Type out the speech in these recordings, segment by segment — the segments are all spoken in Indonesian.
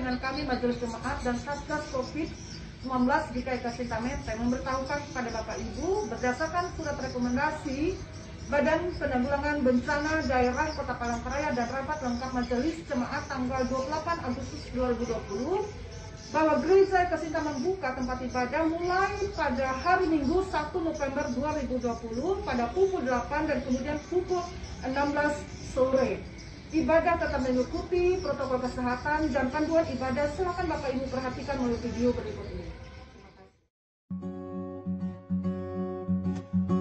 pimpinan kami Majelis Jemaat dan Satgas COVID-19 GKI Kasinta Menteng memberitahukan kepada Bapak Ibu berdasarkan surat rekomendasi Badan Penanggulangan Bencana Daerah Kota Palangkaraya dan rapat lengkap Majelis Jemaat tanggal 28 Agustus 2020 bahwa Gereja Kasinta membuka tempat ibadah mulai pada hari Minggu 1 November 2020 pada pukul 8 dan kemudian pukul 16 sore. Ibadah tetap mengikuti protokol kesehatan dan panduan ibadah. Silakan Bapak Ibu perhatikan melalui video berikut ini.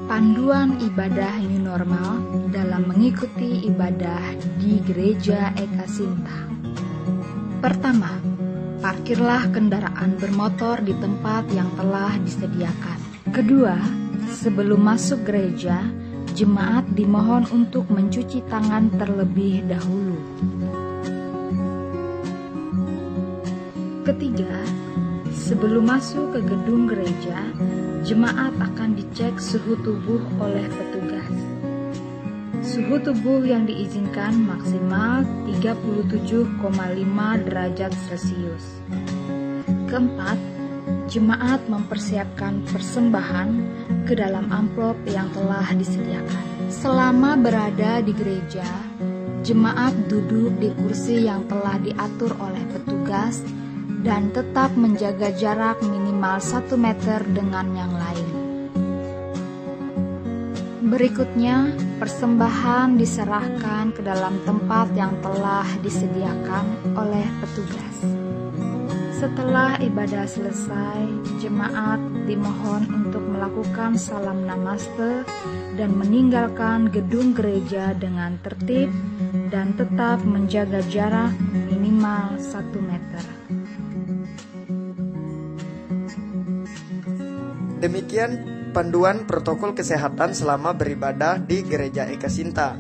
Panduan ibadah new normal dalam mengikuti ibadah di Gereja Ekasinta. Pertama, parkirlah kendaraan bermotor di tempat yang telah disediakan. Kedua, sebelum masuk gereja, jemaat dimohon untuk mencuci tangan terlebih dahulu. Ketiga, sebelum masuk ke gedung gereja, jemaat akan dicek suhu tubuh oleh petugas. Suhu tubuh yang diizinkan maksimal 37,5 derajat Celcius. Keempat, jemaat mempersiapkan persembahan ke dalam amplop yang telah disediakan. Selama berada di gereja, jemaat duduk di kursi yang telah diatur oleh petugas dan tetap menjaga jarak minimal 1 meter dengan yang lain. Berikutnya, persembahan diserahkan ke dalam tempat yang telah disediakan oleh petugas. Setelah ibadah selesai, jemaat dimohon untuk melakukan salam namaste dan meninggalkan gedung gereja dengan tertib dan tetap menjaga jarak minimal 1 meter. Demikian panduan protokol kesehatan selama beribadah di Gereja Ekasinta.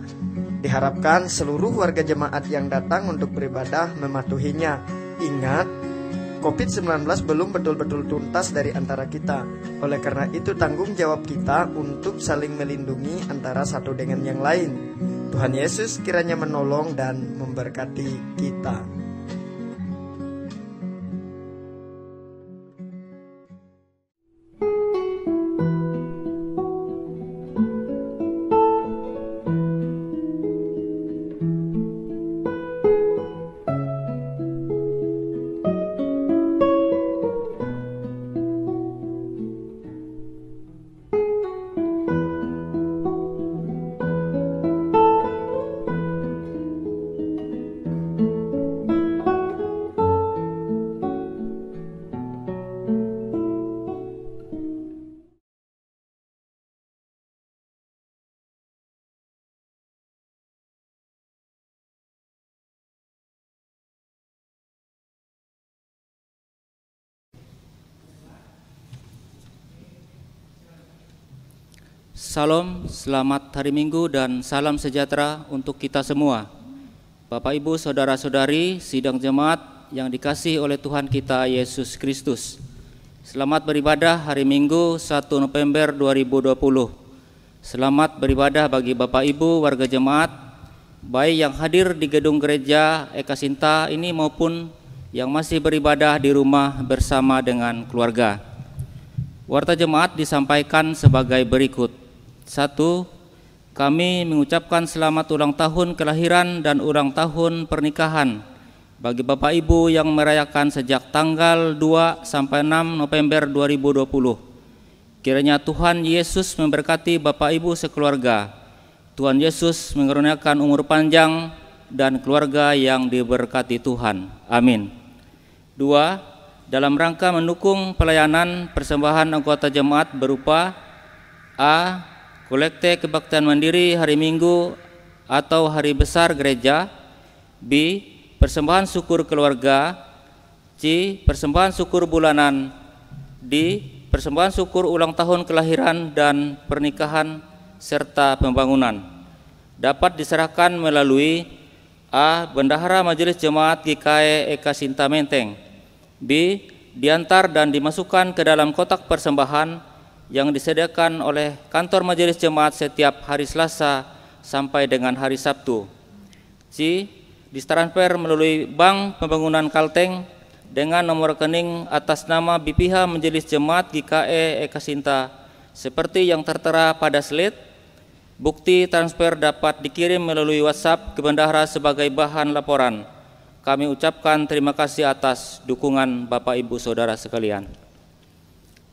Diharapkan seluruh warga jemaat yang datang untuk beribadah mematuhinya. Ingat, COVID-19 belum betul-betul tuntas dari antara kita. Oleh karena itu tanggung jawab kita untuk saling melindungi antara satu dengan yang lain. Tuhan Yesus kiranya menolong dan memberkati kita. Salam, selamat hari Minggu dan salam sejahtera untuk kita semua. Bapak Ibu, saudara-saudari, sidang jemaat yang dikasihi oleh Tuhan kita Yesus Kristus. Selamat beribadah hari Minggu 1 November 2020. Selamat beribadah bagi Bapak Ibu warga jemaat, baik yang hadir di gedung gereja Ekasinta ini maupun yang masih beribadah di rumah bersama dengan keluarga. Warta jemaat disampaikan sebagai berikut. 1. Kami mengucapkan selamat ulang tahun kelahiran dan ulang tahun pernikahan bagi Bapak Ibu yang merayakan sejak tanggal 2 sampai 6 November 2020. Kiranya Tuhan Yesus memberkati Bapak Ibu sekeluarga. Tuhan Yesus mengaruniakan umur panjang dan keluarga yang diberkati Tuhan. Amin. 2. Dalam rangka mendukung pelayanan persembahan anggota jemaat berupa A. Kolekte kebaktian mandiri hari Minggu atau hari besar gereja. B. Persembahan syukur keluarga. C. Persembahan syukur bulanan. D. Persembahan syukur ulang tahun kelahiran dan pernikahan serta pembangunan. Dapat diserahkan melalui A. Bendahara Majelis Jemaat GKI Ekasinta Menteng. B. Diantar dan dimasukkan ke dalam kotak persembahan yang disediakan oleh kantor Majelis Jemaat setiap hari Selasa sampai dengan hari Sabtu. C. Ditransfer melalui Bank Pembangunan Kalteng dengan nomor rekening atas nama BPH Majelis Jemaat GKE Ekasinta seperti yang tertera pada slide. Bukti transfer dapat dikirim melalui WhatsApp ke bendahara sebagai bahan laporan. Kami ucapkan terima kasih atas dukungan Bapak Ibu Saudara sekalian.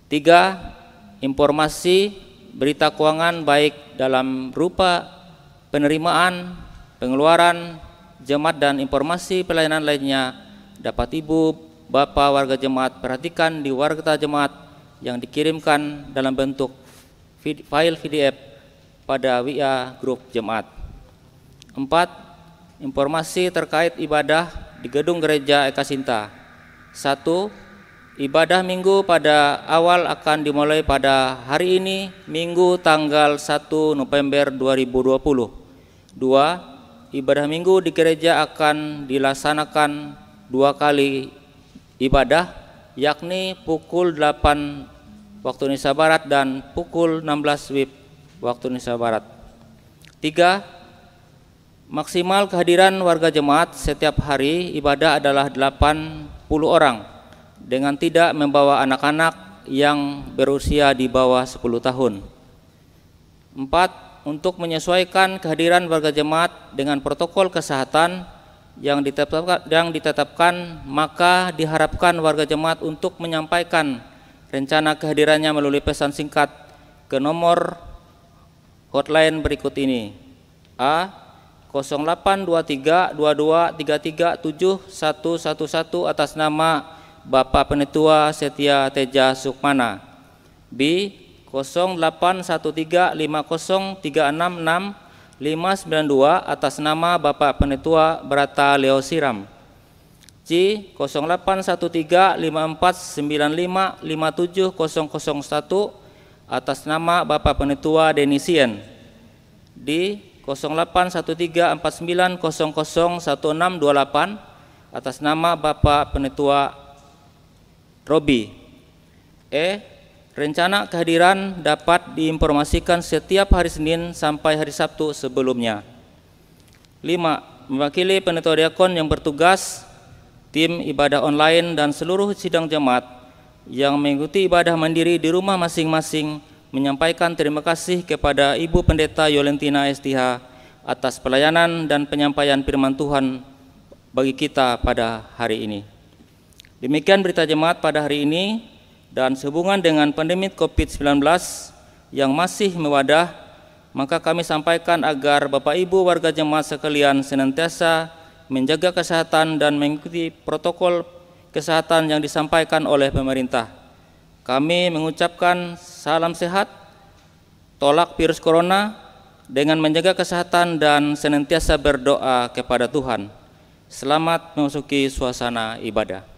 3. Informasi berita keuangan baik dalam rupa penerimaan, pengeluaran jemaat dan informasi pelayanan lainnya dapat Ibu Bapak warga jemaat perhatikan di warta jemaat yang dikirimkan dalam bentuk file PDF pada WA grup jemaat. 4. Informasi terkait ibadah di gedung gereja Ekasinta. 1. Ibadah minggu pada awal akan dimulai pada hari ini, Minggu tanggal 1 November 2020. 2. Ibadah minggu di gereja akan dilaksanakan 2 kali ibadah, yakni pukul 8 waktu Indonesia Barat dan pukul 16 WIB waktu Indonesia Barat. 3. Maksimal kehadiran warga jemaat setiap hari ibadah adalah 80 orang dengan tidak membawa anak-anak yang berusia di bawah 10 tahun. 4. Untuk menyesuaikan kehadiran warga jemaat dengan protokol kesehatan yang ditetapkan, maka diharapkan warga jemaat untuk menyampaikan rencana kehadirannya melalui pesan singkat ke nomor hotline berikut ini. A. 082322337111 atas nama Bapak Penetua Setia Teja Sukmana. B. 081350366592 atas nama Bapak Penetua Brata Leo Siram. C. 081354955701 atas nama Bapak Penetua Denisien. D. 081349001628 atas nama Bapak Penetua Robi. E. Rencana kehadiran dapat diinformasikan setiap hari Senin sampai hari Sabtu sebelumnya. 5. Mewakili Penetua Diakon yang bertugas, tim ibadah online dan seluruh sidang jemaat yang mengikuti ibadah mandiri di rumah masing-masing menyampaikan terima kasih kepada Ibu Pendeta Yolentina STH atas pelayanan dan penyampaian firman Tuhan bagi kita pada hari ini. Demikian berita jemaat pada hari ini, dan sehubungan dengan pandemi COVID-19 yang masih mewadah, maka kami sampaikan agar Bapak Ibu warga jemaat sekalian senantiasa menjaga kesehatan dan mengikuti protokol kesehatan yang disampaikan oleh pemerintah. Kami mengucapkan salam sehat, tolak virus corona dengan menjaga kesehatan dan senantiasa berdoa kepada Tuhan. Selamat memasuki suasana ibadah.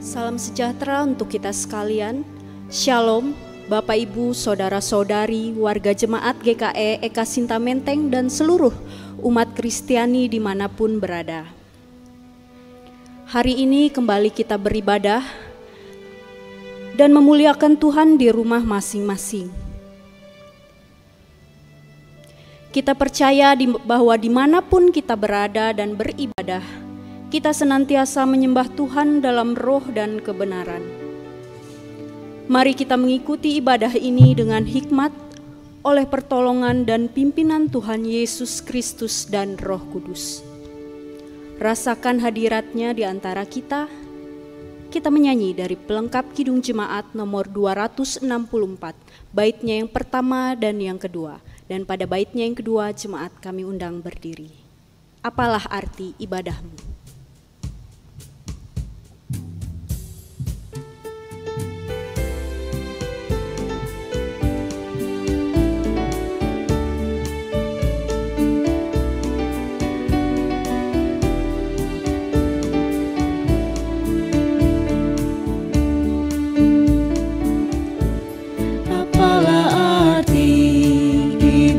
Salam sejahtera untuk kita sekalian. Shalom, Bapak Ibu, Saudara-saudari, warga jemaat GKE Ekasinta Menteng dan seluruh umat Kristiani dimanapun berada. Hari ini kembali kita beribadah dan memuliakan Tuhan di rumah masing-masing. Kita percaya bahwa dimanapun kita berada dan beribadah, kita senantiasa menyembah Tuhan dalam roh dan kebenaran. Mari kita mengikuti ibadah ini dengan hikmat oleh pertolongan dan pimpinan Tuhan Yesus Kristus dan Roh Kudus. Rasakan hadiratnya di antara kita. Kita menyanyi dari pelengkap Kidung Jemaat nomor 264, baitnya yang pertama dan yang kedua. Dan pada baitnya yang kedua, jemaat kami undang berdiri. Apalah arti ibadahmu?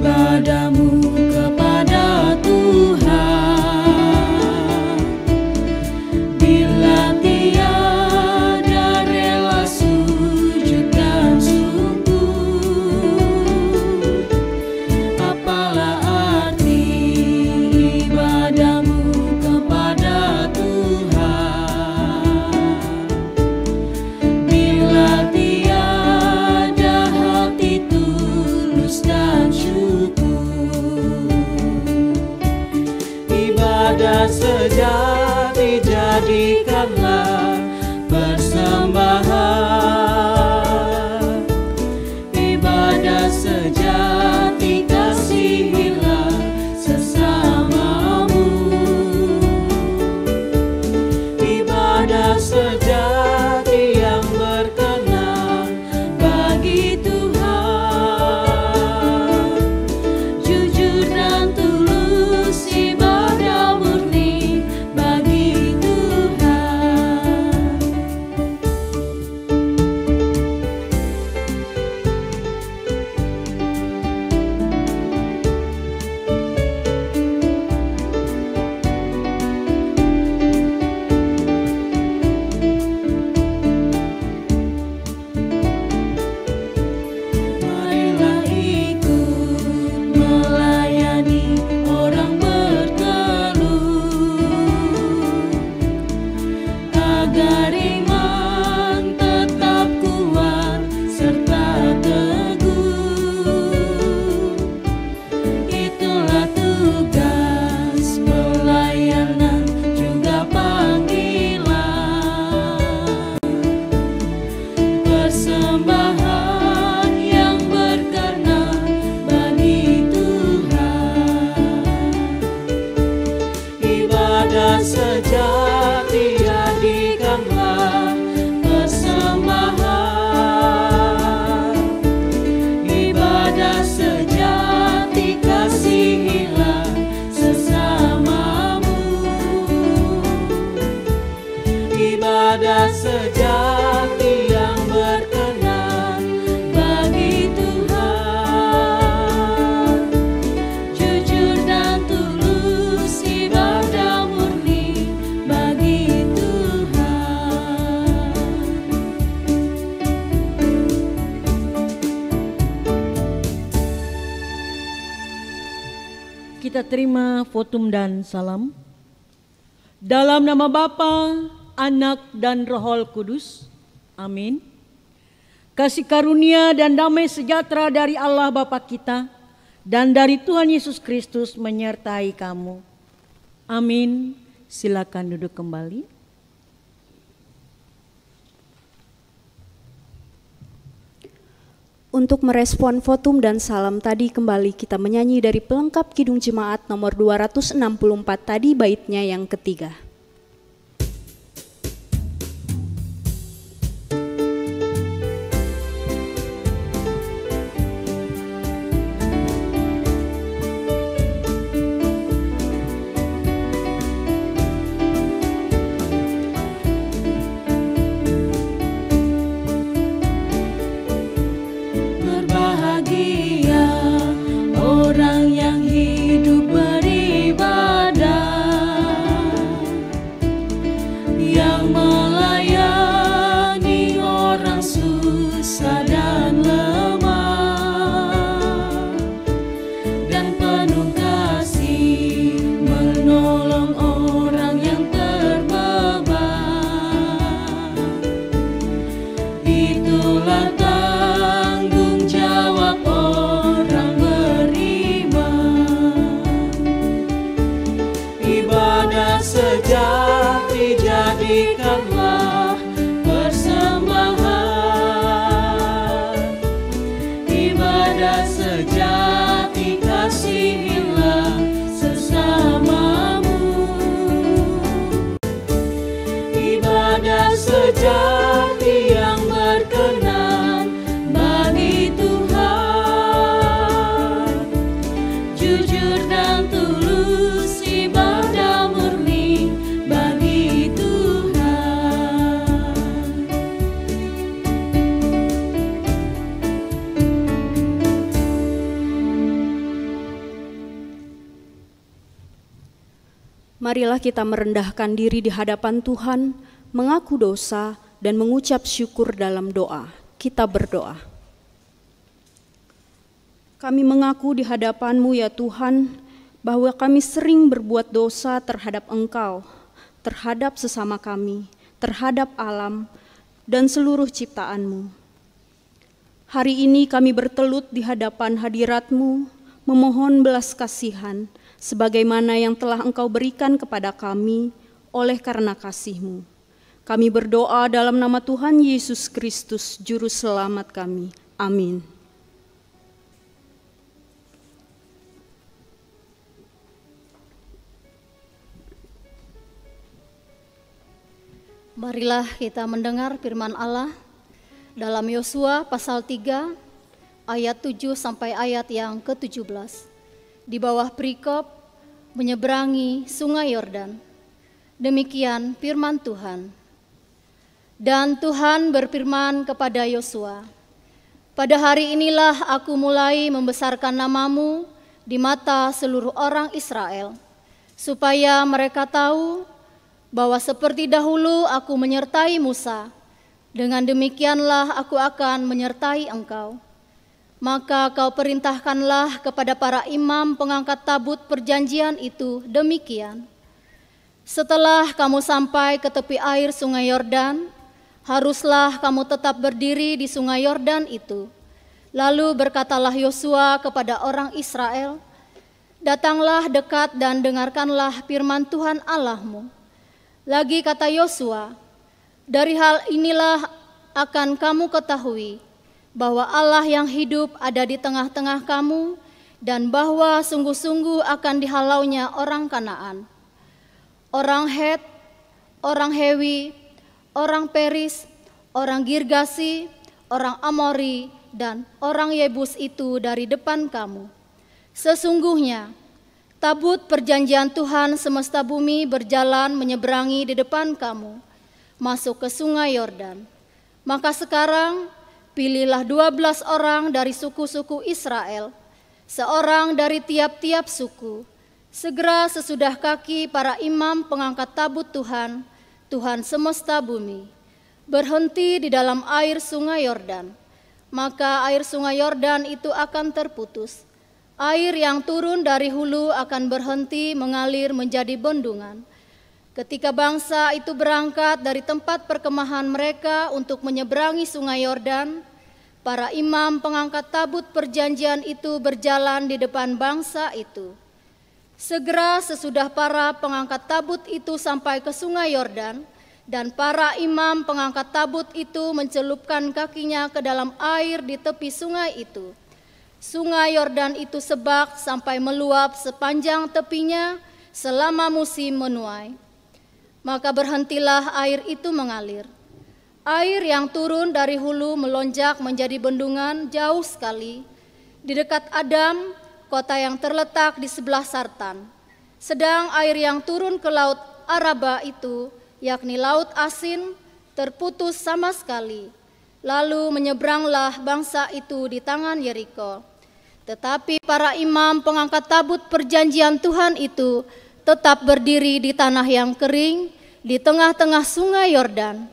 Ibadahmu kepada Tuhan. kita terima votum dan salam. Dalam nama Bapa, Anak, dan Roh Kudus. Amin. Kasih karunia dan damai sejahtera dari Allah Bapa kita dan dari Tuhan Yesus Kristus menyertai kamu. Amin. Silakan duduk kembali. Untuk merespon votum dan salam tadi, kembali kita menyanyi dari pelengkap Kidung Jemaat nomor 264 tadi, baitnya yang ketiga. Marilah kita merendahkan diri di hadapan Tuhan, mengaku dosa, dan mengucap syukur dalam doa. Kita berdoa. Kami mengaku di hadapan-Mu ya Tuhan, bahwa kami sering berbuat dosa terhadap Engkau, terhadap sesama kami, terhadap alam, dan seluruh ciptaan-Mu. Hari ini kami bertelut di hadapan hadirat-Mu, memohon belas kasihan, sebagaimana yang telah Engkau berikan kepada kami oleh karena kasih-Mu. Kami berdoa dalam nama Tuhan Yesus Kristus, Juru Selamat kami. Amin. Marilah kita mendengar firman Allah dalam Yosua pasal 3 ayat 7 sampai ayat yang ke-17. Di bawah perikop menyeberangi sungai Yordan. Demikian firman Tuhan. Dan Tuhan berfirman kepada Yosua, pada hari inilah aku mulai membesarkan namamu di mata seluruh orang Israel, supaya mereka tahu bahwa seperti dahulu aku menyertai Musa, dengan demikianlah aku akan menyertai engkau. Maka kau perintahkanlah kepada para imam pengangkat tabut perjanjian itu demikian. Setelah kamu sampai ke tepi air sungai Yordan, haruslah kamu tetap berdiri di sungai Yordan itu. Lalu berkatalah Yosua kepada orang Israel, datanglah dekat dan dengarkanlah firman Tuhan Allahmu. Lagi kata Yosua, dari hal inilah akan kamu ketahui bahwa Allah yang hidup ada di tengah-tengah kamu, dan bahwa sungguh-sungguh akan dihalaunya orang Kanaan, orang Het, orang Hewi, orang Peris, orang Girgasi, orang Amori, dan orang Yebus itu dari depan kamu. Sesungguhnya tabut perjanjian Tuhan semesta bumi berjalan menyeberangi di depan kamu, masuk ke sungai Yordan. Maka sekarang pilihlah 12 orang dari suku-suku Israel, seorang dari tiap-tiap suku. Segera sesudah kaki para imam pengangkat tabut Tuhan, Tuhan semesta bumi, berhenti di dalam air sungai Yordan. Maka air sungai Yordan itu akan terputus. Air yang turun dari hulu akan berhenti mengalir menjadi bendungan. Ketika bangsa itu berangkat dari tempat perkemahan mereka untuk menyeberangi sungai Yordan, para imam pengangkat tabut perjanjian itu berjalan di depan bangsa itu. Segera sesudah para pengangkat tabut itu sampai ke sungai Yordan, dan para imam pengangkat tabut itu mencelupkan kakinya ke dalam air di tepi sungai itu. Sungai Yordan itu sebak sampai meluap sepanjang tepinya selama musim menuai. Maka berhentilah air itu mengalir. Air yang turun dari hulu melonjak menjadi bendungan jauh sekali di dekat Adam, kota yang terletak di sebelah Sartan. Sedang air yang turun ke laut Araba itu, yakni laut asin, terputus sama sekali. Lalu menyeberanglah bangsa itu di tangan Yeriko. Tetapi para imam pengangkat tabut perjanjian Tuhan itu tetap berdiri di tanah yang kering di tengah-tengah sungai Yordan.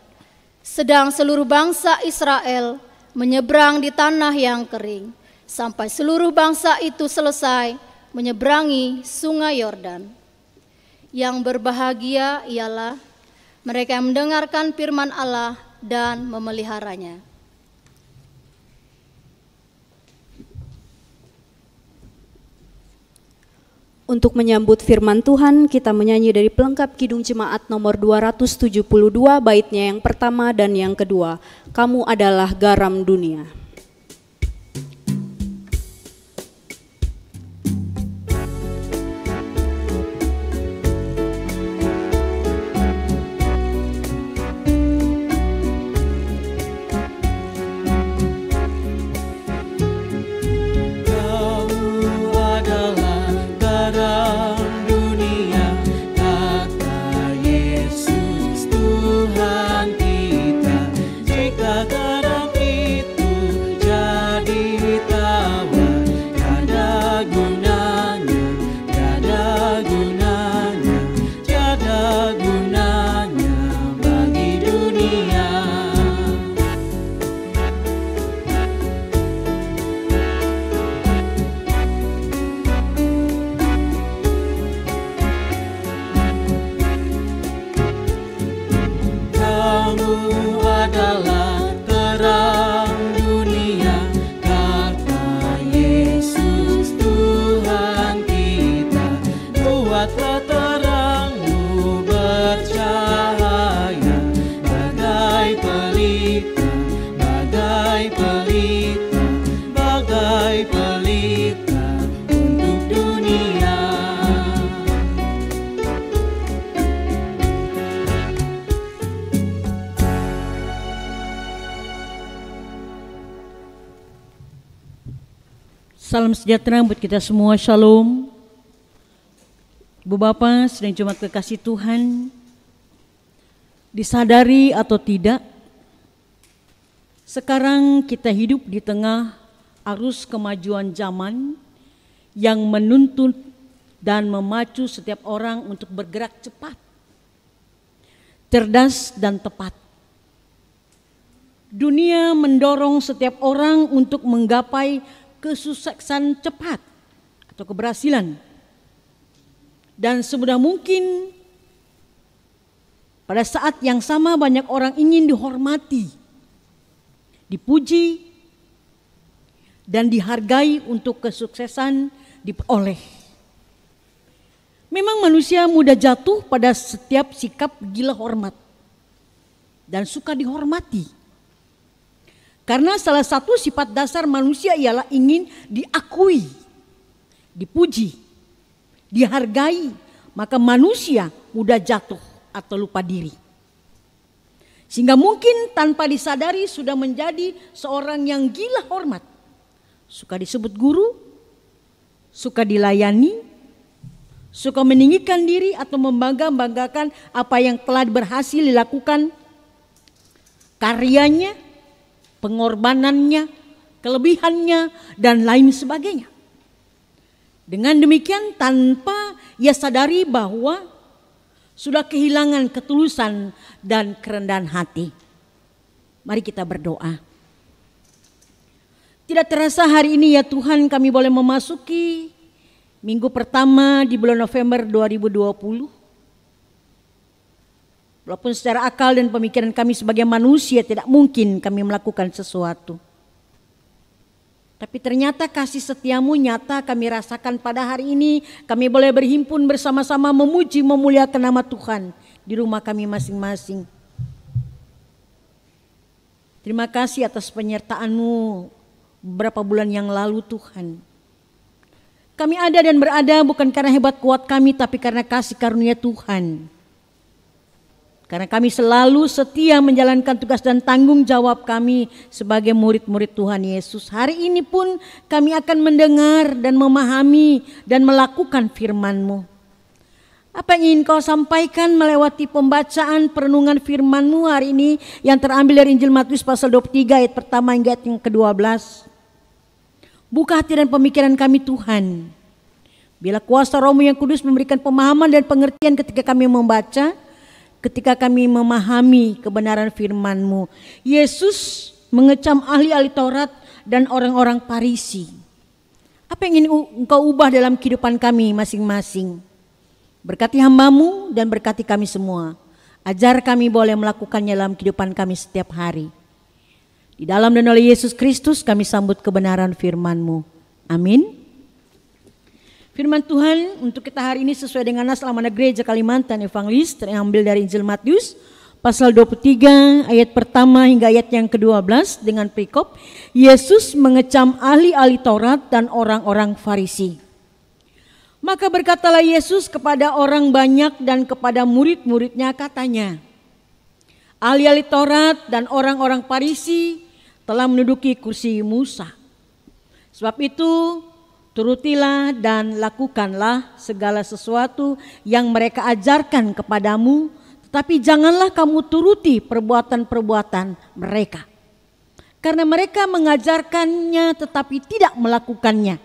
Sedang seluruh bangsa Israel menyeberang di tanah yang kering sampai seluruh bangsa itu selesai menyeberangi sungai Yordan. Yang berbahagia ialah mereka yang mendengarkan firman Allah dan memeliharanya. Untuk menyambut firman Tuhan, kita menyanyi dari pelengkap Kidung Jemaat nomor 272, baitnya yang pertama dan yang kedua. Kamu adalah garam dunia. Salam sejahtera buat kita semua, shalom. Ibu Bapak, sedang jemaat kekasih Tuhan, disadari atau tidak, sekarang kita hidup di tengah arus kemajuan zaman yang menuntut dan memacu setiap orang untuk bergerak cepat, cerdas dan tepat. Dunia mendorong setiap orang untuk menggapai kesuksesan cepat atau keberhasilan, dan semudah mungkin pada saat yang sama banyak orang ingin dihormati, dipuji, dan dihargai untuk kesuksesan diperoleh. Memang manusia mudah jatuh pada setiap sikap gila hormat dan suka dihormati. Karena salah satu sifat dasar manusia ialah ingin diakui, dipuji, dihargai, maka manusia mudah jatuh atau lupa diri. Sehingga mungkin tanpa disadari sudah menjadi seorang yang gila hormat. Suka disebut guru, suka dilayani, suka meninggikan diri atau membangga-banggakan apa yang telah berhasil dilakukan, karyanya, pengorbanannya, kelebihannya, dan lain sebagainya. Dengan demikian tanpa ia sadari bahwa sudah kehilangan ketulusan dan kerendahan hati. Mari kita berdoa. Tidak Tidak terasa hari ini ya Tuhan kami boleh memasuki minggu pertama di bulan November 2020. Walaupun secara akal dan pemikiran kami sebagai manusia tidak mungkin kami melakukan sesuatu. Tapi ternyata kasih setiamu nyata kami rasakan pada hari ini. Kami boleh berhimpun bersama-sama memuji memuliakan nama Tuhan di rumah kami masing-masing. Terima kasih atas penyertaan-Mu beberapa bulan yang lalu Tuhan. Kami ada dan berada bukan karena hebat kuat kami, tapi karena kasih karunia Tuhan. Karena kami selalu setia menjalankan tugas dan tanggung jawab kami sebagai murid-murid Tuhan Yesus. Hari ini pun kami akan mendengar dan memahami dan melakukan firman-Mu. Apa yang ingin Kau sampaikan melewati pembacaan perenungan firman-Mu hari ini yang terambil dari Injil Matius pasal 23 ayat pertama hingga ayat yang ke-12. Buka hati dan pemikiran kami Tuhan. Bila kuasa Roh-Mu yang kudus memberikan pemahaman dan pengertian ketika kami membaca, ketika kami memahami kebenaran firman-Mu. Yesus mengecam ahli-ahli Taurat dan orang-orang Farisi. Apa yang ingin Engkau ubah dalam kehidupan kami masing-masing? Berkati hamba-Mu dan berkati kami semua. Ajar kami boleh melakukannya dalam kehidupan kami setiap hari. Di dalam dan oleh Yesus Kristus kami sambut kebenaran firman-Mu. Amin. Firman Tuhan untuk kita hari ini sesuai dengan nas Amanat Gereja Kalimantan Evangelis terambil dari Injil Matius pasal 23 ayat pertama hingga ayat yang ke-12 dengan perikop Yesus mengecam ahli-ahli Taurat dan orang-orang Farisi. Maka berkatalah Yesus kepada orang banyak dan kepada murid-muridnya katanya, ahli-ahli Taurat dan orang-orang Farisi telah menduduki kursi Musa. Sebab itu turutilah dan lakukanlah segala sesuatu yang mereka ajarkan kepadamu, tetapi janganlah kamu turuti perbuatan-perbuatan mereka. Karena mereka mengajarkannya tetapi tidak melakukannya.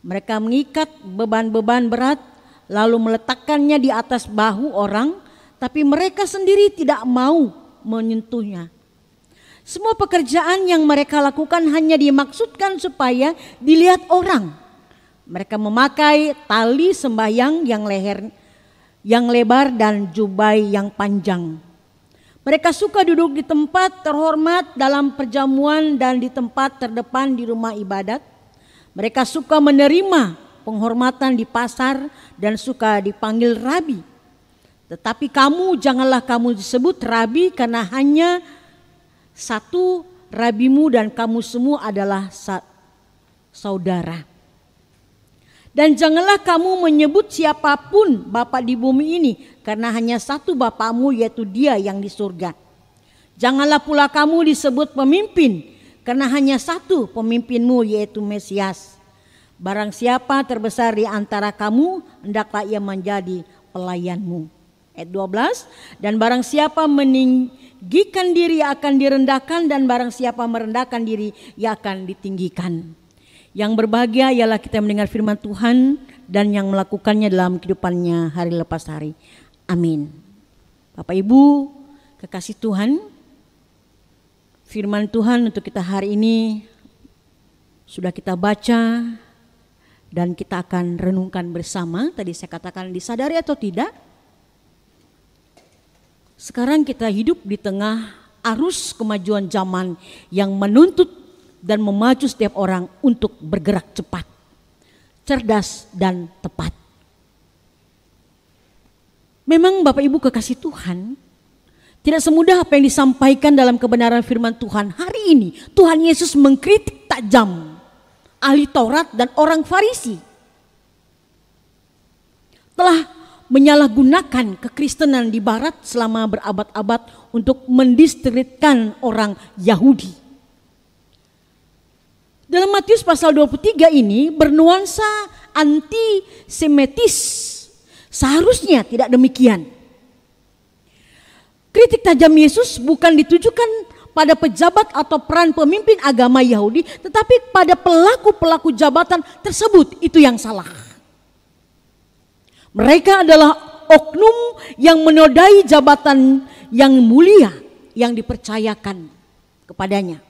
Mereka mengikat beban-beban berat lalu meletakkannya di atas bahu orang, tapi mereka sendiri tidak mau menyentuhnya. Semua pekerjaan yang mereka lakukan hanya dimaksudkan supaya dilihat orang. Mereka memakai tali sembahyang yang lebar dan jubai yang panjang. Mereka suka duduk di tempat terhormat dalam perjamuan dan di tempat terdepan di rumah ibadat. Mereka suka menerima penghormatan di pasar dan suka dipanggil rabi. Tetapi kamu janganlah kamu disebut rabi, karena hanya satu rabimu dan kamu semua adalah saudara. Dan janganlah kamu menyebut siapapun bapa di bumi ini, karena hanya satu bapamu yaitu Dia yang di surga. Janganlah pula kamu disebut pemimpin, karena hanya satu pemimpinmu yaitu Mesias. Barang siapa terbesar di antara kamu, hendaklah ia menjadi pelayanmu. Ayat 12, dan barang siapa meninggikan diri akan direndahkan, dan barang siapa merendahkan diri ia akan ditinggikan. Yang berbahagia ialah kita mendengar firman Tuhan dan yang melakukannya dalam kehidupannya hari lepas hari. Amin. Bapak Ibu kekasih Tuhan, firman Tuhan untuk kita hari ini sudah kita baca dan kita akan renungkan bersama. Tadi saya katakan disadari atau tidak, sekarang kita hidup di tengah arus kemajuan zaman yang menuntut dan memacu setiap orang untuk bergerak cepat, cerdas dan tepat. Memang Bapak Ibu kekasih Tuhan, tidak semudah apa yang disampaikan dalam kebenaran firman Tuhan. Hari ini Tuhan Yesus mengkritik tajam ahli Taurat dan orang Farisi. Telah menyalahgunakan kekristenan di barat selama berabad-abad untuk mendiskreditkan orang Yahudi. Dalam Matius pasal 23 ini bernuansa antisemitis. Seharusnya tidak demikian. Kritik tajam Yesus bukan ditujukan pada pejabat atau peran pemimpin agama Yahudi, tetapi pada pelaku-pelaku jabatan tersebut. Itu yang salah. Mereka adalah oknum yang menodai jabatan yang mulia yang dipercayakan kepadanya.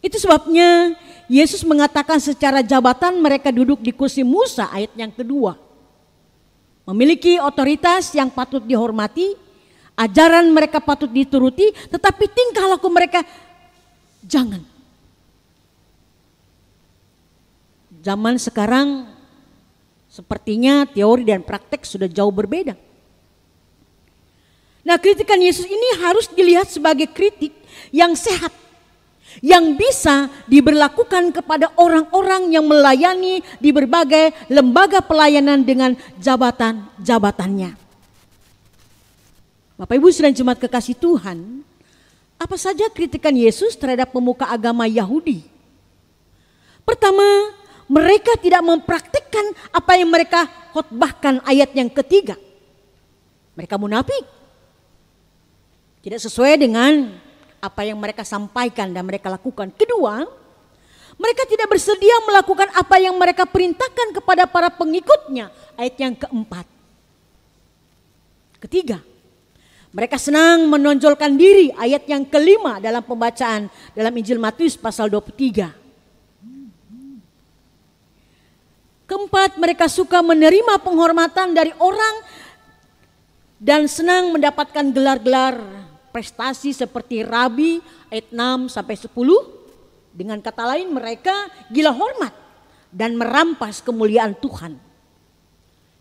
Itu sebabnya Yesus mengatakan secara jabatan mereka duduk di kursi Musa, ayat yang kedua. Memiliki otoritas yang patut dihormati, ajaran mereka patut dituruti, tetapi tingkah laku mereka jangan. Zaman sekarang sepertinya teori dan praktek sudah jauh berbeda. Nah, kritikan Yesus ini harus dilihat sebagai kritik yang sehat, yang bisa diberlakukan kepada orang-orang yang melayani di berbagai lembaga pelayanan dengan jabatan-jabatannya. Bapak Ibu saudara jemaat kekasih Tuhan, apa saja kritikan Yesus terhadap pemuka agama Yahudi? Pertama, mereka tidak mempraktikkan apa yang mereka khotbahkan, ayat yang ketiga. Mereka munafik. Tidak sesuai dengan apa yang mereka sampaikan dan mereka lakukan. Kedua, mereka tidak bersedia melakukan apa yang mereka perintahkan kepada para pengikutnya. Ayat yang keempat. Ketiga, mereka senang menonjolkan diri. Ayat yang kelima dalam pembacaan dalam Injil Matius pasal 23. Keempat, mereka suka menerima penghormatan dari orang dan senang mendapatkan gelar-gelar prestasi seperti rabi, ayat 6 sampai 10. Dengan kata lain, mereka gila hormat dan merampas kemuliaan Tuhan,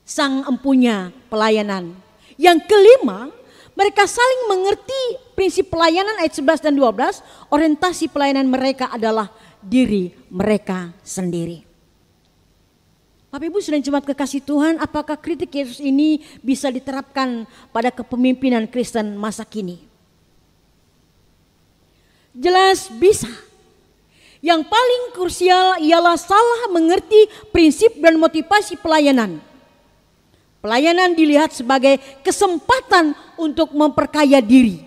sang empunya pelayanan. Yang kelima, mereka saling mengerti prinsip pelayanan, ayat 11 dan 12. Orientasi pelayanan mereka adalah diri mereka sendiri. Bapak Ibu saudara jemaat kekasih Tuhan, apakah kritik Yesus ini bisa diterapkan pada kepemimpinan Kristen masa kini? Jelas bisa. Yang paling krusial ialah salah mengerti prinsip dan motivasi pelayanan. Pelayanan dilihat sebagai kesempatan untuk memperkaya diri,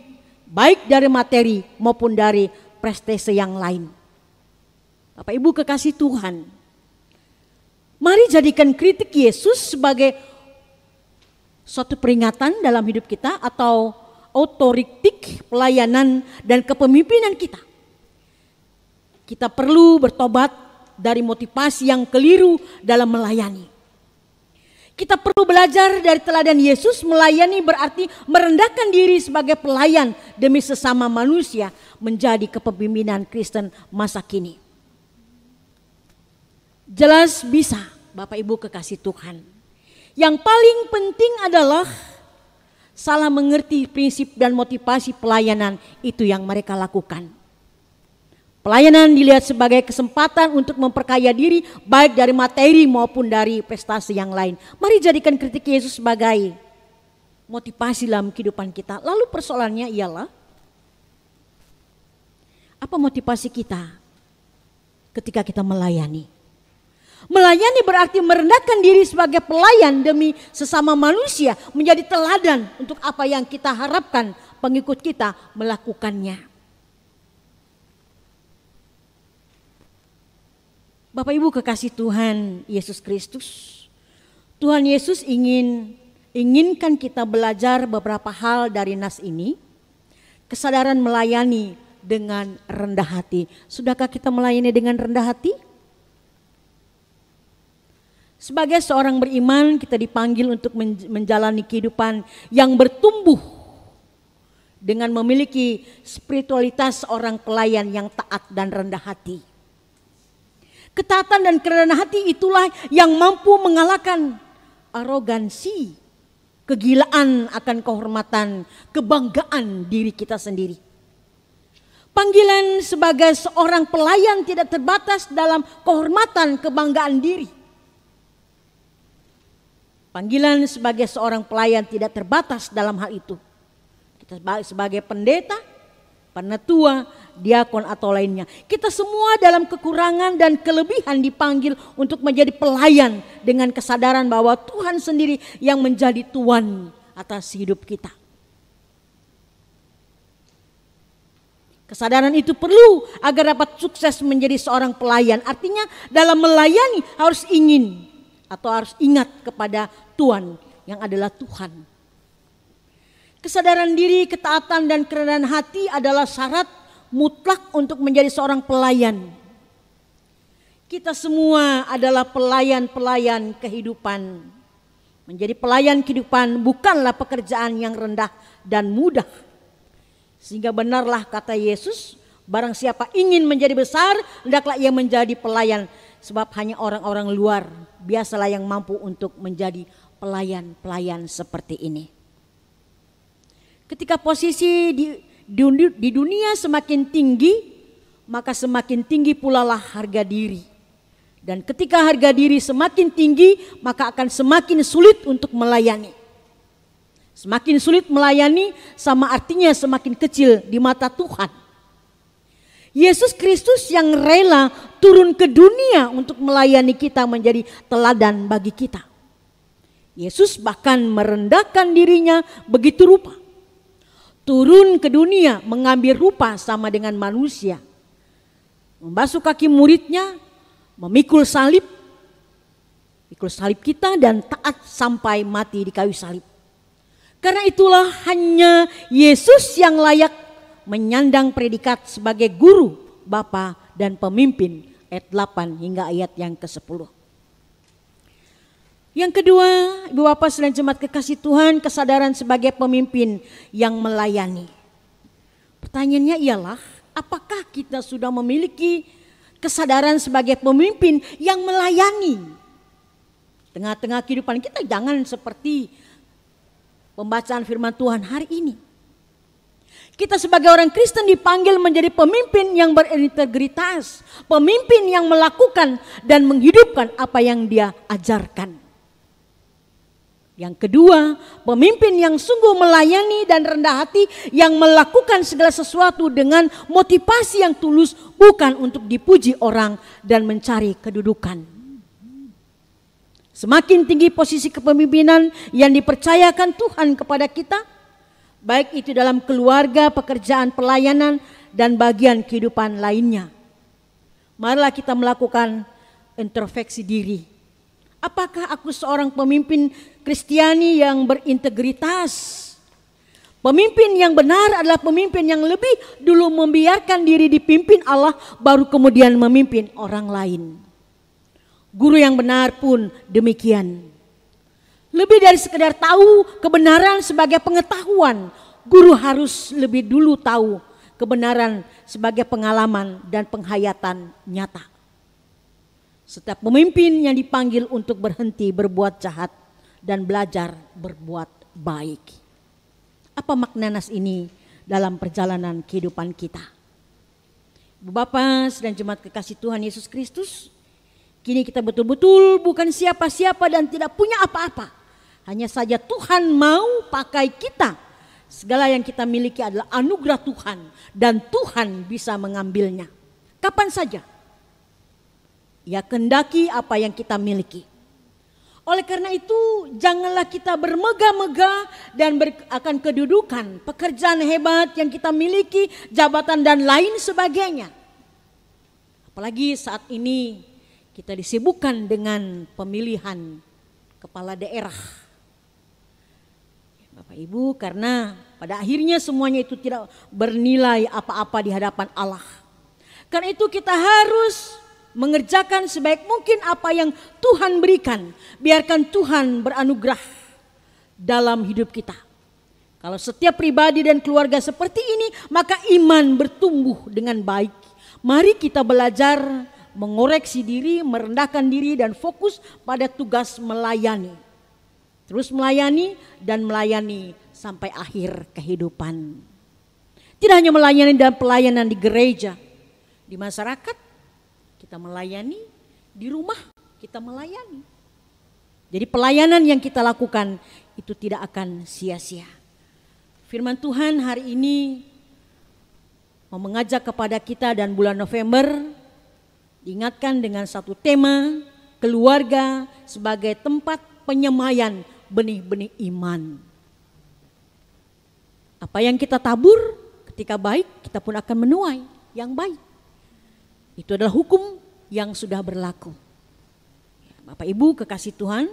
baik dari materi maupun dari prestasi yang lain. Bapak Ibu kekasih Tuhan, mari jadikan kritik Yesus sebagai suatu peringatan dalam hidup kita atau otoritik pelayanan dan kepemimpinan kita. Kita perlu bertobat dari motivasi yang keliru dalam melayani. Kita perlu belajar dari teladan Yesus. Melayani berarti merendahkan diri sebagai pelayan demi sesama manusia menjadi kepemimpinan Kristen masa kini. Jelas bisa, Bapak Ibu kekasih Tuhan. Yang paling penting adalah salah mengerti prinsip dan motivasi pelayanan itu yang mereka lakukan. Pelayanan dilihat sebagai kesempatan untuk memperkaya diri baik dari materi maupun dari prestasi yang lain. Mari jadikan kritik Yesus sebagai motivasi dalam kehidupan kita. Lalu persoalannya ialah, apa motivasi kita ketika kita melayani? Melayani berarti merendahkan diri sebagai pelayan demi sesama manusia, menjadi teladan untuk apa yang kita harapkan pengikut kita melakukannya. Bapak Ibu kekasih Tuhan Yesus Kristus, Tuhan Yesus inginkan kita belajar beberapa hal dari nas ini. Kesadaran melayani dengan rendah hati. Sudahkah kita melayani dengan rendah hati? Sebagai seorang beriman, kita dipanggil untuk menjalani kehidupan yang bertumbuh dengan memiliki spiritualitas seorang pelayan yang taat dan rendah hati. Ketaatan dan kerendahan hati itulah yang mampu mengalahkan arogansi, kegilaan akan kehormatan, kebanggaan diri kita sendiri. Panggilan sebagai seorang pelayan tidak terbatas dalam kehormatan, kebanggaan diri. Panggilan sebagai seorang pelayan tidak terbatas dalam hal itu. Kita sebagai pendeta, penatua, diakon atau lainnya. Kita semua dalam kekurangan dan kelebihan dipanggil untuk menjadi pelayan dengan kesadaran bahwa Tuhan sendiri yang menjadi Tuan atas hidup kita. Kesadaran itu perlu agar dapat sukses menjadi seorang pelayan. Artinya dalam melayani harus ingin atau harus ingat kepada Tuhan yang adalah Tuhan. Kesadaran diri, ketaatan dan kerendahan hati adalah syarat mutlak untuk menjadi seorang pelayan. Kita semua adalah pelayan-pelayan kehidupan. Menjadi pelayan kehidupan bukanlah pekerjaan yang rendah dan mudah. Sehingga benarlah kata Yesus, barang siapa ingin menjadi besar, hendaklah ia menjadi pelayan. Sebab hanya orang-orang luar biasalah yang mampu untuk menjadi pelayan-pelayan seperti ini. Ketika posisi di dunia semakin tinggi, maka semakin tinggi pula lah harga diri. Dan ketika harga diri semakin tinggi, maka akan semakin sulit untuk melayani. Semakin sulit melayani sama artinya semakin kecil di mata Tuhan. Yesus Kristus yang rela turun ke dunia untuk melayani kita menjadi teladan bagi kita. Yesus bahkan merendahkan dirinya begitu rupa. Turun ke dunia mengambil rupa sama dengan manusia. Membasuh kaki muridnya, memikul salib kita dan taat sampai mati di kayu salib. Karena itulah hanya Yesus yang layak menyandang predikat sebagai guru, bapa dan pemimpin, ayat 8 hingga ayat yang ke-10. Yang kedua, Ibu Bapak dan jemaat kekasih Tuhan, kesadaran sebagai pemimpin yang melayani. Pertanyaannya ialah, apakah kita sudah memiliki kesadaran sebagai pemimpin yang melayani? Tengah-tengah kehidupan kita jangan seperti pembacaan firman Tuhan hari ini. Kita sebagai orang Kristen dipanggil menjadi pemimpin yang berintegritas, pemimpin yang melakukan dan menghidupkan apa yang dia ajarkan. Yang kedua, pemimpin yang sungguh melayani dan rendah hati, yang melakukan segala sesuatu dengan motivasi yang tulus, bukan untuk dipuji orang dan mencari kedudukan. Semakin tinggi posisi kepemimpinan yang dipercayakan Tuhan kepada kita, baik itu dalam keluarga, pekerjaan, pelayanan, dan bagian kehidupan lainnya. Marilah kita melakukan introspeksi diri. Apakah aku seorang pemimpin Kristiani yang berintegritas? Pemimpin yang benar adalah pemimpin yang lebih dulu membiarkan diri dipimpin Allah, baru kemudian memimpin orang lain. Guru yang benar pun demikian. Lebih dari sekedar tahu kebenaran sebagai pengetahuan, guru harus lebih dulu tahu kebenaran sebagai pengalaman dan penghayatan nyata. Setiap pemimpin yang dipanggil untuk berhenti berbuat jahat dan belajar berbuat baik. Apa makna nas ini dalam perjalanan kehidupan kita? Ibu Bapak dan jemaat kekasih Tuhan Yesus Kristus, kini kita betul-betul bukan siapa-siapa dan tidak punya apa-apa. Hanya saja Tuhan mau pakai kita. Segala yang kita miliki adalah anugerah Tuhan dan Tuhan bisa mengambilnya kapan saja. Ia kehendaki apa yang kita miliki. Oleh karena itu, janganlah kita bermegah-megah dan akan kedudukan, pekerjaan hebat yang kita miliki, jabatan dan lain sebagainya. Apalagi saat ini kita disibukkan dengan pemilihan kepala daerah. Bapak Ibu, karena pada akhirnya semuanya itu tidak bernilai apa-apa di hadapan Allah. Karena itu kita harus mengerjakan sebaik mungkin apa yang Tuhan berikan. Biarkan Tuhan beranugerah dalam hidup kita. Kalau setiap pribadi dan keluarga seperti ini, maka iman bertumbuh dengan baik. Mari kita belajar mengoreksi diri, merendahkan diri dan fokus pada tugas melayani. Terus melayani dan melayani sampai akhir kehidupan. Tidak hanya melayani dalam pelayanan di gereja, di masyarakat, kita melayani, di rumah kita melayani. Jadi pelayanan yang kita lakukan itu tidak akan sia-sia. Firman Tuhan hari ini mau mengajak kepada kita dan bulan November diingatkan dengan satu tema, keluarga sebagai tempat penyemaian benih-benih iman. Apa yang kita tabur ketika baik, kita pun akan menuai yang baik. Itu adalah hukum yang sudah berlaku. Bapak Ibu kekasih Tuhan,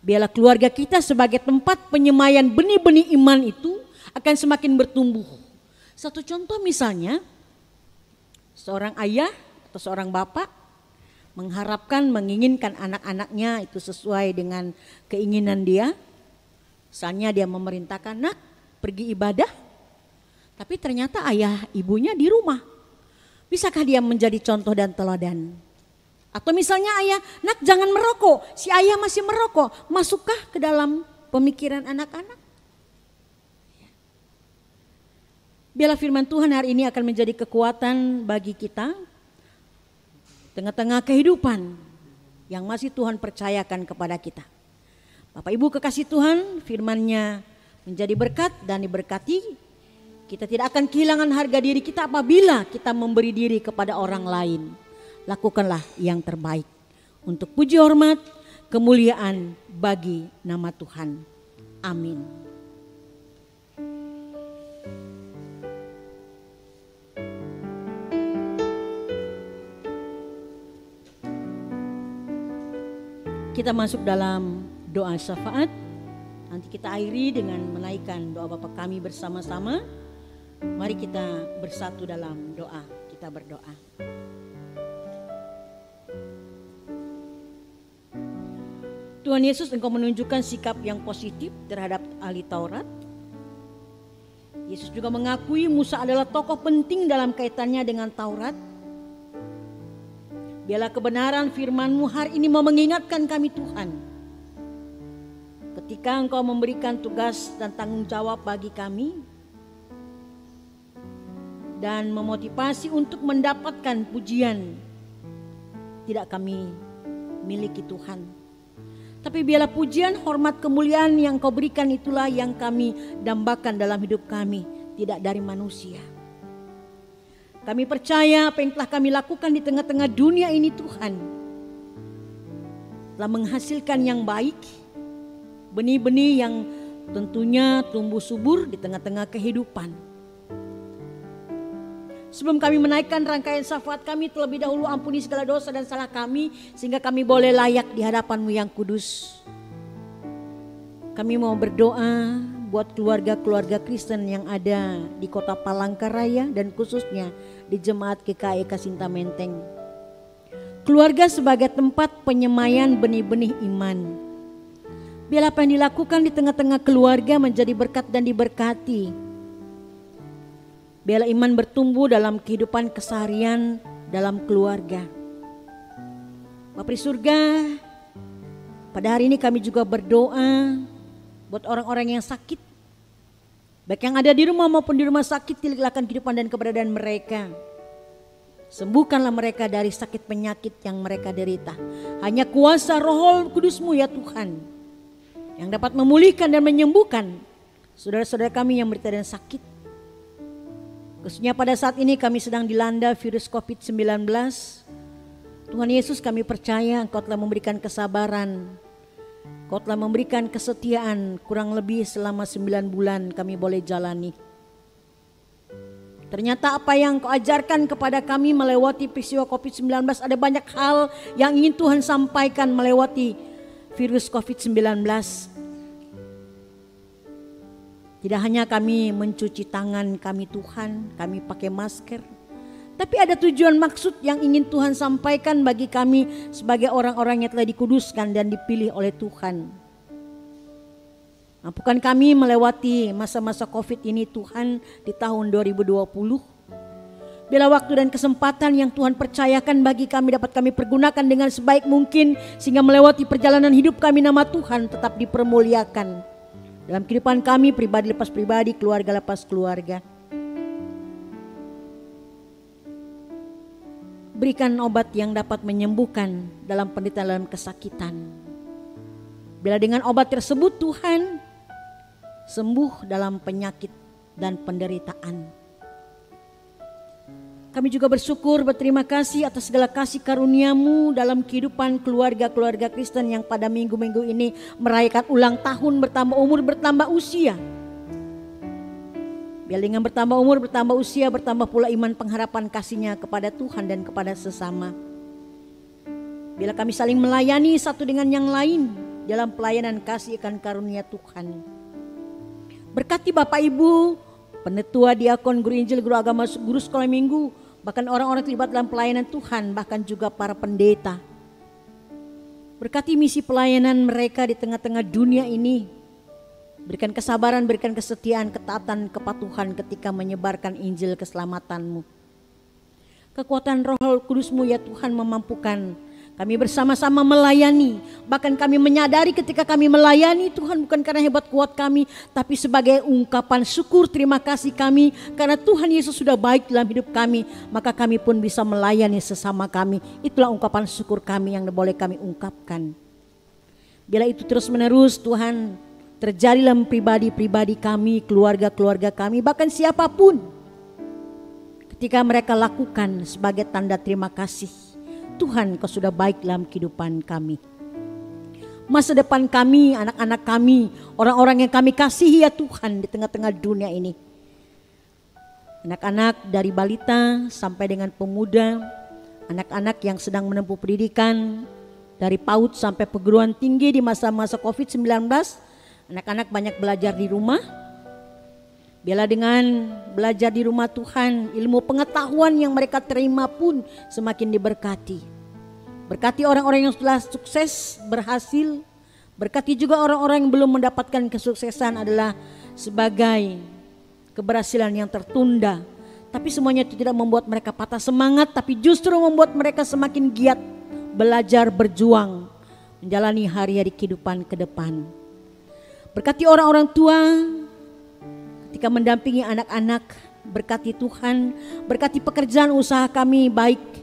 biarlah keluarga kita sebagai tempat penyemaian benih-benih iman itu akan semakin bertumbuh. Satu contoh misalnya, Seorang ayah atau seorang bapak mengharapkan, menginginkan anak-anaknya itu sesuai dengan keinginan dia. Misalnya dia memerintahkan, nak pergi ibadah, tapi ternyata ayah ibunya di rumah. Bisakah dia menjadi contoh dan teladan? Atau misalnya ayah, nak jangan merokok, si ayah masih merokok, masukkah ke dalam pemikiran anak-anak? Biarlah firman Tuhan hari ini akan menjadi kekuatan bagi kita tengah-tengah kehidupan yang masih Tuhan percayakan kepada kita. Bapak Ibu kekasih Tuhan, firman-Nya menjadi berkat dan diberkati. Kita tidak akan kehilangan harga diri kita apabila kita memberi diri kepada orang lain. Lakukanlah yang terbaik untuk puji hormat, kemuliaan bagi nama Tuhan. Amin. Kita masuk dalam doa syafaat. Nanti kita akhiri dengan menaikkan doa Bapa kami bersama-sama. Mari kita bersatu dalam doa. Kita berdoa. Tuhan Yesus, Engkau menunjukkan sikap yang positif terhadap ahli Taurat. Yesus juga mengakui Musa adalah tokoh penting dalam kaitannya dengan Taurat. Biarlah kebenaran firman-Mu hari ini mau mengingatkan kami Tuhan. Ketika Engkau memberikan tugas dan tanggung jawab bagi kami. Dan memotivasi untuk mendapatkan pujian. Tidak kami miliki Tuhan. Tapi biarlah pujian, hormat, kemuliaan yang Kau berikan itulah yang kami dambakan dalam hidup kami. Tidak dari manusia. Kami percaya apa yang telah kami lakukan di tengah-tengah dunia ini Tuhan telah menghasilkan yang baik, benih-benih yang tentunya tumbuh subur di tengah-tengah kehidupan. Sebelum kami menaikkan rangkaian syafaat kami, terlebih dahulu ampuni segala dosa dan salah kami sehingga kami boleh layak di hadapan-Mu yang kudus. Kami mau berdoa buat keluarga-keluarga Kristen yang ada di kota Palangkaraya dan khususnya di Jemaat GKI Kasinta Menteng. Keluarga sebagai tempat penyemaian benih-benih iman. Biarlah apa yang dilakukan di tengah-tengah keluarga menjadi berkat dan diberkati. Biarlah iman bertumbuh dalam kehidupan keseharian dalam keluarga. Bapa di surga, pada hari ini kami juga berdoa buat orang-orang yang sakit. Baik yang ada di rumah maupun di rumah sakit, tilikkan kehidupan dan keberadaan mereka. Sembuhkanlah mereka dari sakit penyakit yang mereka derita. Hanya kuasa Roh Kudus-Mu ya Tuhan, yang dapat memulihkan dan menyembuhkan saudara-saudara kami yang berada dan sakit. Khususnya pada saat ini kami sedang dilanda virus COVID-19. Tuhan Yesus, kami percaya Engkau telah memberikan kesabaran. Kau telah memberikan kesetiaan kurang lebih selama 9 bulan kami boleh jalani. Ternyata apa yang Kau ajarkan kepada kami melewati peristiwa COVID-19, ada banyak hal yang ingin Tuhan sampaikan melewati virus COVID-19. Tidak hanya kami mencuci tangan kami Tuhan, kami pakai masker. Tapi ada tujuan maksud yang ingin Tuhan sampaikan bagi kami sebagai orang-orang yang telah dikuduskan dan dipilih oleh Tuhan. Mampukan kami melewati masa-masa COVID ini Tuhan di tahun 2020. Bila waktu dan kesempatan yang Tuhan percayakan bagi kami dapat kami pergunakan dengan sebaik mungkin. Sehingga melewati perjalanan hidup kami nama Tuhan tetap dipermuliakan. Dalam kehidupan kami pribadi lepas pribadi, keluarga lepas keluarga. Berikan obat yang dapat menyembuhkan dalam penderitaan, dalam kesakitan. Bila dengan obat tersebut Tuhan sembuh dalam penyakit dan penderitaan. Kami juga bersyukur, berterima kasih atas segala kasih karunia-Mu dalam kehidupan keluarga-keluarga Kristen yang pada minggu-minggu ini merayakan ulang tahun, bertambah umur, bertambah usia. Biar dengan bertambah umur, bertambah usia, bertambah pula iman pengharapan kasih-Nya kepada Tuhan dan kepada sesama. Bila kami saling melayani satu dengan yang lain dalam pelayanan kasih akan karunia Tuhan. Berkati Bapak Ibu, penetua, diakon, guru Injil, guru agama, guru sekolah minggu, bahkan orang-orang terlibat dalam pelayanan Tuhan, bahkan juga para pendeta. Berkati misi pelayanan mereka di tengah-tengah dunia ini. Berikan kesabaran, berikan kesetiaan, ketaatan, kepatuhan ketika menyebarkan Injil keselamatan-Mu. Kekuatan Roh Kudus-Mu ya Tuhan memampukan kami bersama-sama melayani. Bahkan kami menyadari ketika kami melayani Tuhan bukan karena hebat kuat kami, tapi sebagai ungkapan syukur terima kasih kami karena Tuhan Yesus sudah baik dalam hidup kami. Maka kami pun bisa melayani sesama kami. Itulah ungkapan syukur kami yang boleh kami ungkapkan. Bila itu terus menerus Tuhan terjadi dalam pribadi-pribadi kami, keluarga-keluarga kami, bahkan siapapun. Ketika mereka lakukan sebagai tanda terima kasih. Tuhan Kau sudah baik dalam kehidupan kami. Masa depan kami, anak-anak kami, orang-orang yang kami kasihi ya Tuhan di tengah-tengah dunia ini. Anak-anak dari balita sampai dengan pemuda, anak-anak yang sedang menempuh pendidikan, dari PAUD sampai perguruan tinggi di masa-masa COVID-19, anak-anak banyak belajar di rumah. Biarlah dengan belajar di rumah Tuhan, ilmu pengetahuan yang mereka terima pun semakin diberkati. Berkati orang-orang yang telah sukses, berhasil. Berkati juga orang-orang yang belum mendapatkan kesuksesan adalah sebagai keberhasilan yang tertunda. Tapi semuanya itu tidak membuat mereka patah semangat, tapi justru membuat mereka semakin giat belajar, berjuang, menjalani hari-hari kehidupan ke depan. Berkati orang-orang tua, ketika mendampingi anak-anak, berkati Tuhan, berkati pekerjaan usaha kami baik.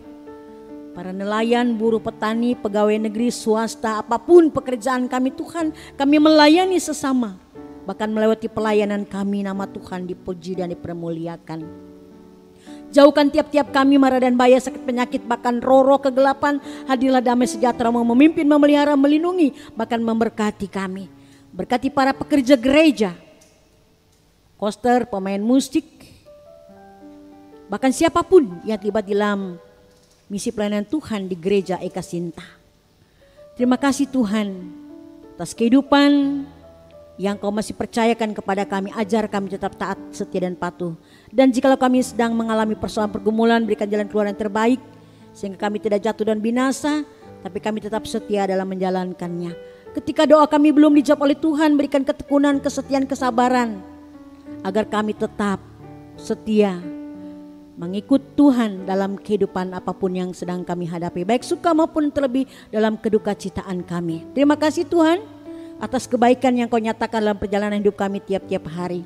Para nelayan, buruh, petani, pegawai negeri, swasta, apapun pekerjaan kami Tuhan, kami melayani sesama. Bahkan melewati pelayanan kami, nama Tuhan dipuji dan dipermuliakan. Jauhkan tiap-tiap kami mara dan bahaya, sakit penyakit, bahkan roh-roh kegelapan. Hadirlah damai sejahtera mau memimpin, memelihara, melindungi, bahkan memberkati kami. Berkati para pekerja gereja, koster, pemain musik, bahkan siapapun yang terlibat dalam misi pelayanan Tuhan di gereja Eka Sinta. Terima kasih Tuhan atas kehidupan yang Kau masih percayakan kepada kami. Ajar kami tetap taat, setia dan patuh. Dan jikalau kami sedang mengalami persoalan pergumulan, berikan jalan keluar yang terbaik sehingga kami tidak jatuh dan binasa, tapi kami tetap setia dalam menjalankannya. Ketika doa kami belum dijawab oleh Tuhan, berikan ketekunan, kesetiaan, kesabaran agar kami tetap setia mengikut Tuhan dalam kehidupan apapun yang sedang kami hadapi, baik suka maupun terlebih dalam kedukacitaan kami. Terima kasih Tuhan atas kebaikan yang Kau nyatakan dalam perjalanan hidup kami tiap-tiap hari.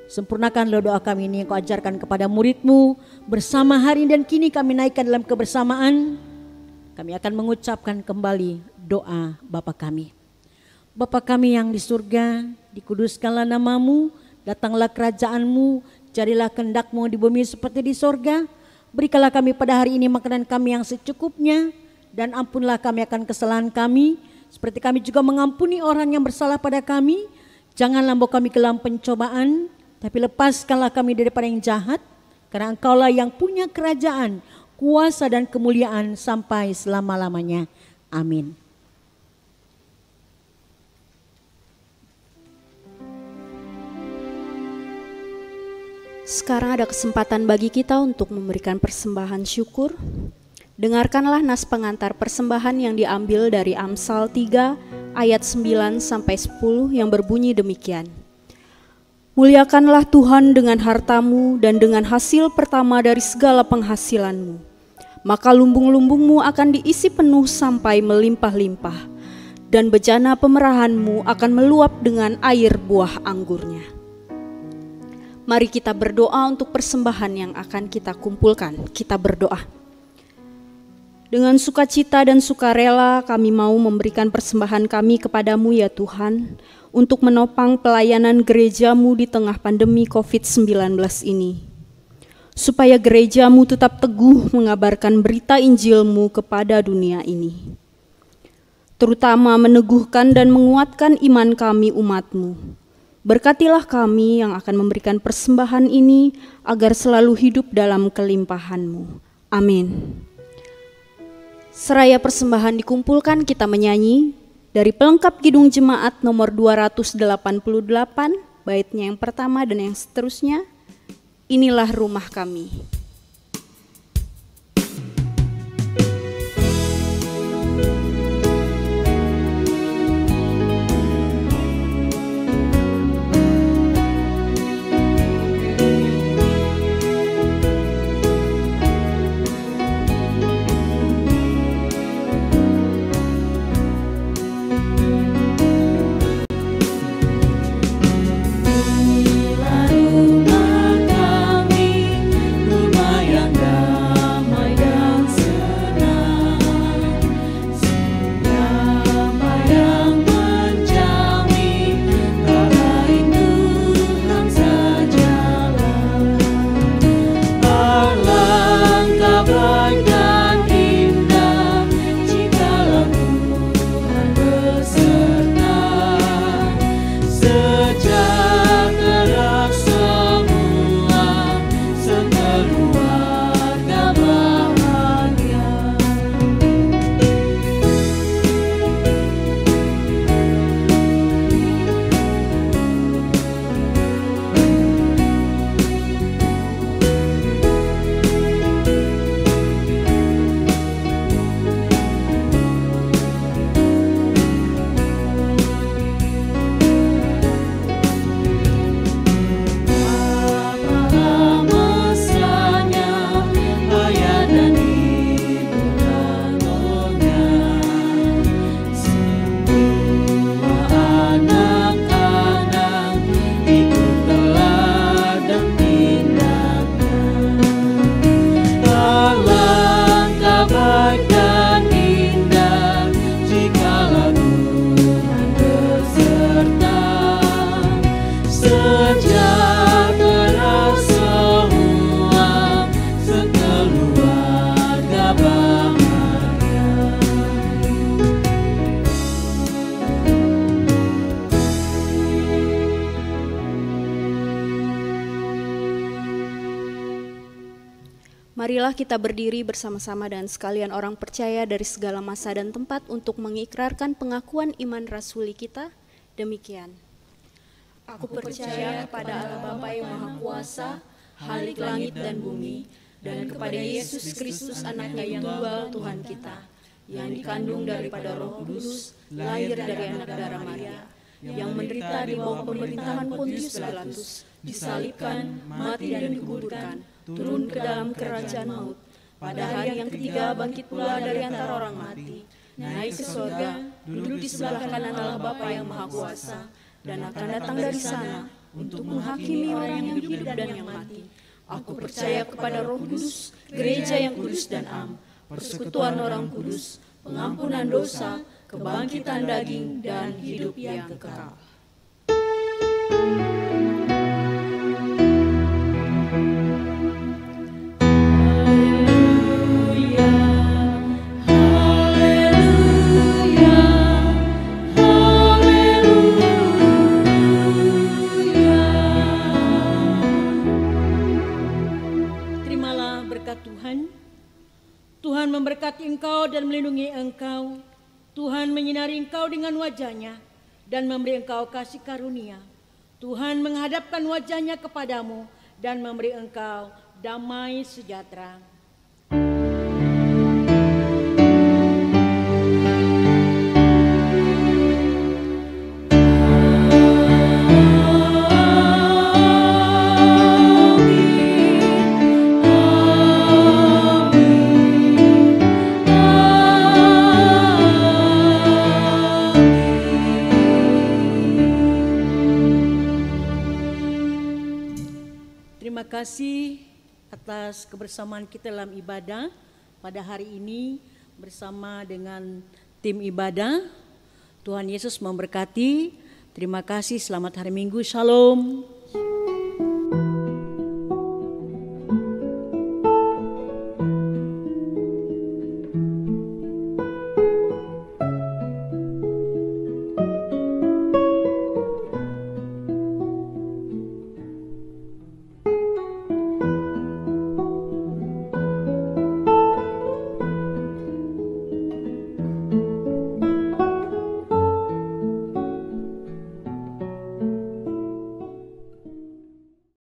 Sempurnakanlah doa kami ini yang Kau ajarkan kepada murid-Mu. Bersama hari dan kini kami naikkan dalam kebersamaan. Kami akan mengucapkan kembali doa Bapa kami. Bapa kami yang di surga, dikuduskanlah nama-Mu. Datanglah kerajaan-Mu, jadilah kehendak-Mu di bumi seperti di sorga. Berikanlah kami pada hari ini makanan kami yang secukupnya, dan ampunlah kami akan kesalahan kami, seperti kami juga mengampuni orang yang bersalah pada kami. Janganlah bawa kami ke dalam pencobaan, tapi lepaskanlah kami daripada yang jahat, karena Engkaulah yang punya kerajaan, kuasa dan kemuliaan sampai selama-lamanya. Amin. Sekarang ada kesempatan bagi kita untuk memberikan persembahan syukur. Dengarkanlah nas pengantar persembahan yang diambil dari Amsal 3 ayat 9 sampai 10 yang berbunyi demikian. Muliakanlah Tuhan dengan hartamu dan dengan hasil pertama dari segala penghasilanmu. Maka lumbung-lumbungmu akan diisi penuh sampai melimpah-limpah, dan bejana pemerahanmu akan meluap dengan air buah anggurnya. Mari kita berdoa untuk persembahan yang akan kita kumpulkan. Kita berdoa. Dengan sukacita dan sukarela kami mau memberikan persembahan kami kepadamu ya Tuhan, untuk menopang pelayanan gerejamu di tengah pandemi COVID-19 ini. Supaya gerejamu tetap teguh mengabarkan berita Injilmu kepada dunia ini. Terutama meneguhkan dan menguatkan iman kami umatmu. Berkatilah kami yang akan memberikan persembahan ini agar selalu hidup dalam kelimpahan-Mu. Amin. Seraya persembahan dikumpulkan, kita menyanyi dari pelengkap Kidung Jemaat nomor 288, baitnya yang pertama dan yang seterusnya. Inilah rumah kami. Marilah kita berdiri bersama-sama dan sekalian orang percaya dari segala masa dan tempat untuk mengikrarkan pengakuan iman rasuli kita. Demikian. Aku percaya kepada Allah Bapa yang Maha Kuasa, Khalik langit dan bumi, dan kepada Yesus Kristus anaknya yang tunggal Tuhan kita, yang dikandung daripada Roh Kudus, lahir dari anak darah Maria, yang menderita di bawah pemerintahan Pontius Pilatus, disalibkan, mati dan dikuburkan, turun ke dalam kerajaan maut. Pada hari yang ketiga bangkit pula dari antara orang mati, naik ke surga, duduk di sebelah kanan Allah Bapa yang Maha Kuasa, dan akan datang dari sana untuk menghakimi orang yang hidup dan yang mati. Aku percaya kepada Roh Kudus, gereja yang kudus dan am, persekutuan orang kudus, pengampunan dosa, kebangkitan daging, dan hidup yang kekal. Tuhan memberkati engkau dan melindungi engkau. Tuhan menyinari engkau dengan wajah-Nya dan memberi engkau kasih karunia. Tuhan menghadapkan wajah-Nya kepadamu dan memberi engkau damai sejahtera. Terima kasih atas kebersamaan kita dalam ibadah pada hari ini bersama dengan tim ibadah. Tuhan Yesus memberkati. Terima kasih, selamat hari Minggu, shalom.